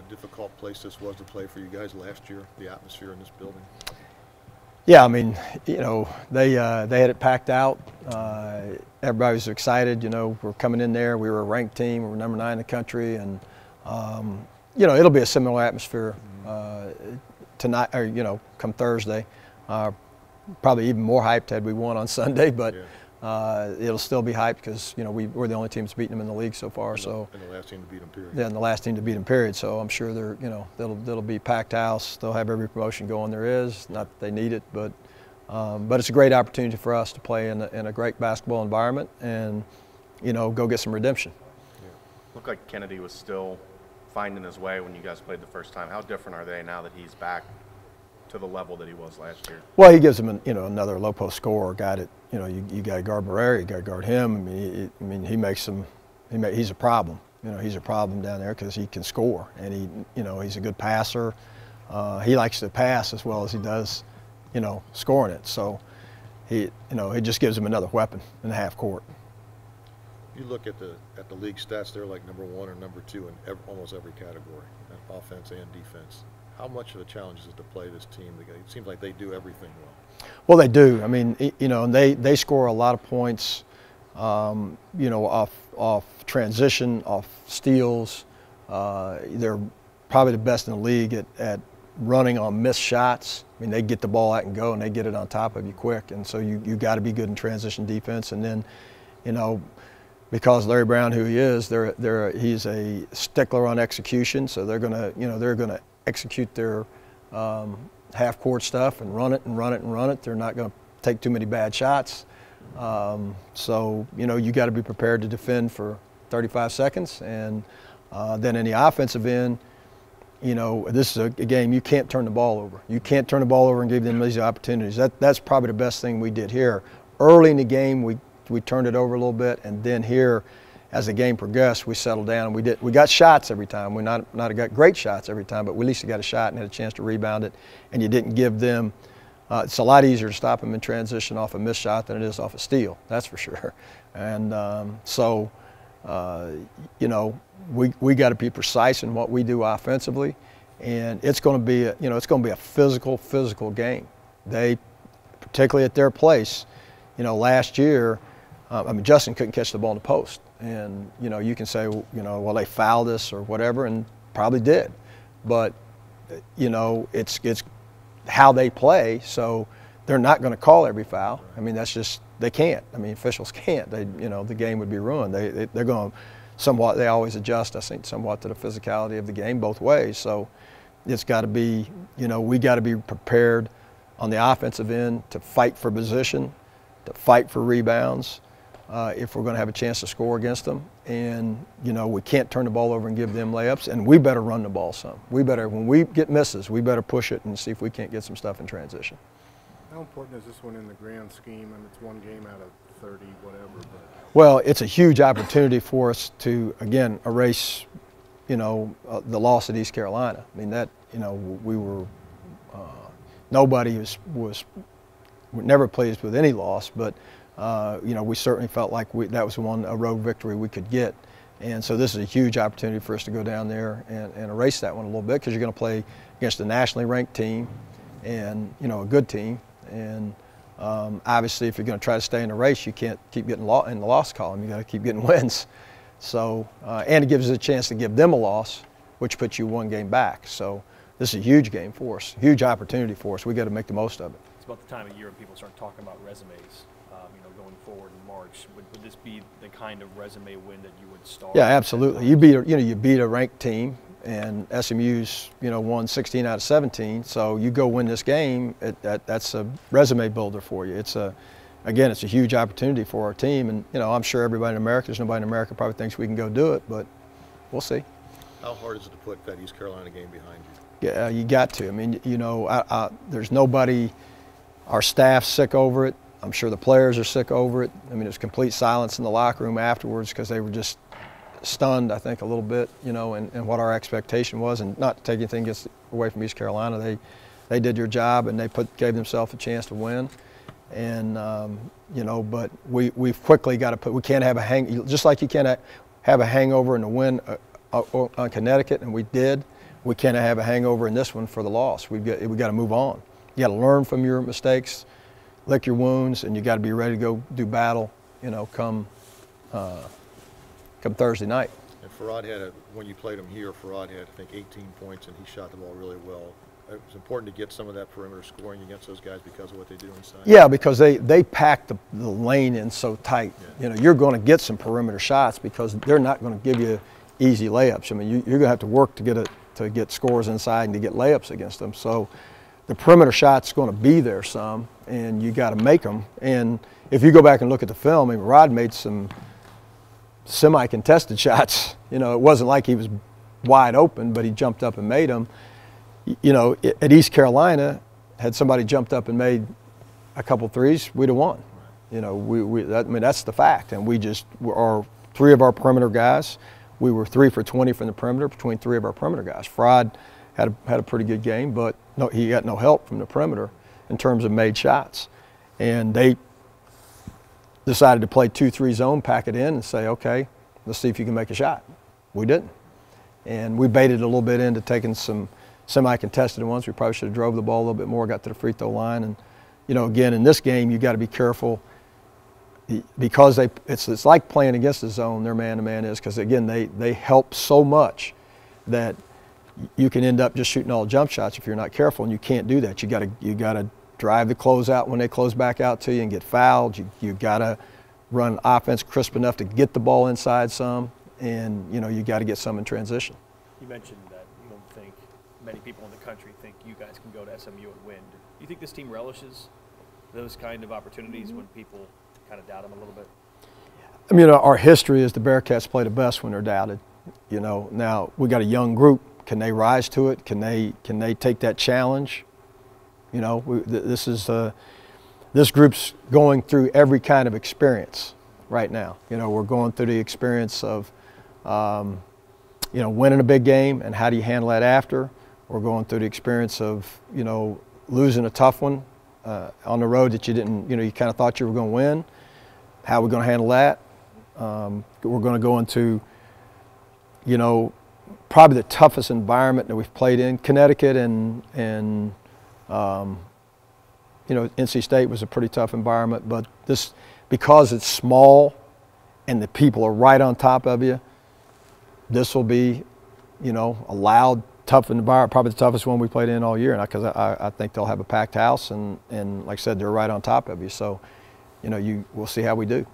a difficult place this was to play for you guys last year, the atmosphere in this building? Yeah, I mean, they had it packed out. Everybody was excited. We're coming in there. We were a ranked team. We were number 9 in the country, and it'll be a similar atmosphere tonight, or come Thursday. Probably even more hyped had we won on Sunday, but it'll still be hyped because we're the only team that's beaten them in the league so far. And the last team to beat them, period. Yeah, and the last team to beat them, period. So I'm sure they'll be packed house. They'll have every promotion going there is. Not that they need it, but it's a great opportunity for us to play in a great basketball environment and go get some redemption. Yeah. Looked like Kennedy was still finding his way when you guys played the first time. How different are they now that he's back to the level that he was last year? Well, he gives them another low post scorer, guy that you got to guard Barrera, you got to guard him. He makes them. He's a problem. He's a problem down there because he can score, and he's a good passer. He likes to pass as well as he does, scoring it. So it just gives him another weapon in the half court. You look at the league stats; they're like number 1 or number 2 in almost every category, offense and defense. How much of a challenge is it to play this team? It seems like they do everything well. Well, they do. I mean, and they score a lot of points, off transition, off steals. They're probably the best in the league at running on missed shots. I mean, they get the ball out and go, and they get it on top of you quick. And so you got to be good in transition defense. And then, because Larry Brown, who he is, he's a stickler on execution. So they're gonna execute their half-court stuff and run it and run it and run it. They're not going to take too many bad shots. So you got to be prepared to defend for 35 seconds. And then in the offensive end, this is a game you can't turn the ball over. You can't turn the ball over and give them these opportunities. That's probably the best thing we did here. Early in the game, we turned it over a little bit, and then here, as the game progressed, we settled down and we got shots every time. We not got great shots every time, but we at least got a shot and had a chance to rebound it. And you didn't give them. It's a lot easier to stop them in transition off a missed shot than it is off a steal. That's for sure. And we got to be precise in what we do offensively, and it's going to be a physical game. They, particularly at their place, last year, Justin couldn't catch the ball in the post. And, you can say, well, they fouled us or whatever, and probably did. But, it's how they play, so they're not going to call every foul. I mean, that's just, they can't. I mean, officials can't. The game would be ruined. They're going to they always adjust, I think, somewhat to the physicality of the game both ways. So it's got to be, we got to be prepared on the offensive end to fight for position, to fight for rebounds, if we're going to have a chance to score against them. And, we can't turn the ball over and give them layups, and we better run the ball some. When we get misses, we better push it and see if we can't get some stuff in transition. How important is this one in the grand scheme? I mean, it's one game out of 30, whatever. But. Well, it's a huge opportunity for us to, again, erase, the loss at East Carolina. I mean, we were, nobody was never pleased with any loss, but we certainly felt like that was a road victory we could get. And so this is a huge opportunity for us to go down there and erase that one a little bit, because you're going to play against a nationally ranked team and, a good team. And obviously, if you're going to try to stay in the race, you can't keep getting in the loss column. You got to keep getting wins. So, and it gives us a chance to give them a loss, which puts you one game back. So this is a huge game for us, huge opportunity for us. We got to make the most of it. It's about the time of year when people start talking about resumes. Going forward in March, would this be the kind of resume win that you would start? Yeah, absolutely. You beat a ranked team, and SMU's won 16 out of 17. So you go win this game. That's a resume builder for you. It's a huge opportunity for our team, and I'm sure everybody in America, there's nobody in America probably thinks we can go do it, but we'll see. How hard is it to put that East Carolina game behind you? Yeah, you got to. I mean, there's nobody. Our staff's sick over it. I'm sure the players are sick over it. I mean, there's complete silence in the locker room afterwards because they were just stunned, I think, a little bit, and what our expectation was. And not to take anything away from East Carolina, they did their job and they gave themselves a chance to win. And but we've quickly got to we can't have just like you can't have a hangover and a win on Connecticut, and we did. we can't have a hangover in this one for the loss. We got to move on. You got to learn from your mistakes, lick your wounds, and you got to be ready to go do battle. You know, come Thursday night. And Farad when you played him here, Farad had, I think, 18 points, and he shot the ball really well. It was important to get some of that perimeter scoring against those guys because of what they do inside. Yeah, because they pack the lane in so tight. Yeah. You know, you're going to get some perimeter shots because they're not going to give you easy layups. I mean, you're going to have to work to get scores inside and to get layups against them. So the perimeter shot's going to be there some, and you got to make them. And if you go back and look at the film, I mean, Rod made some semi-contested shots. You know, it wasn't like he was wide open, but he jumped up and made them. You know, at East Carolina, had somebody jumped up and made a couple threes, we'd have won. You know, I mean, that's the fact. And three of our perimeter guys, we were 3 for 20 from the perimeter between three of our perimeter guys. Fraud had a pretty good game, but he got no help from the perimeter in terms of made shots. And they decided to play 2-3 zone, pack it in, and say, okay, let's see if you can make a shot. We didn't. And we baited a little bit into taking some semi-contested ones. We probably should have drove the ball a little bit more, got to the free throw line. And, you know, again, in this game, you got to be careful because it's like playing against the zone, their man-to-man is, because, again, they help so much that you can end up just shooting all jump shots if you're not careful, and you can't do that. You got to drive the closeout when they close back out to you and get fouled. You got to run offense crisp enough to get the ball inside some, and, you know, you got to get some in transition. You mentioned that you don't think many people in the country think you guys can go to SMU and win. Do you think this team relishes those kind of opportunities when people kind of doubt them a little bit? I mean, our history is the Bearcats play the best when they're doubted. You know, now we got a young group. Can they rise to it? Can they take that challenge? You know, this group's going through every kind of experience right now. You know, we're going through the experience of, you know, winning a big game and how do you handle that after. We're going through the experience of, you know, losing a tough one on the road that you didn't, you know, you kind of thought you were going to win. How are we going to handle that? We're going to go into, you know, probably the toughest environment that we've played in. Connecticut and you know, NC State was a pretty tough environment, but this, because it's small and the people are right on top of you, this will be, you know, a loud, tough environment, probably the toughest one we played in all year, because I think they'll have a packed house, and like I said, they're right on top of you. So, you know, we'll see how we do.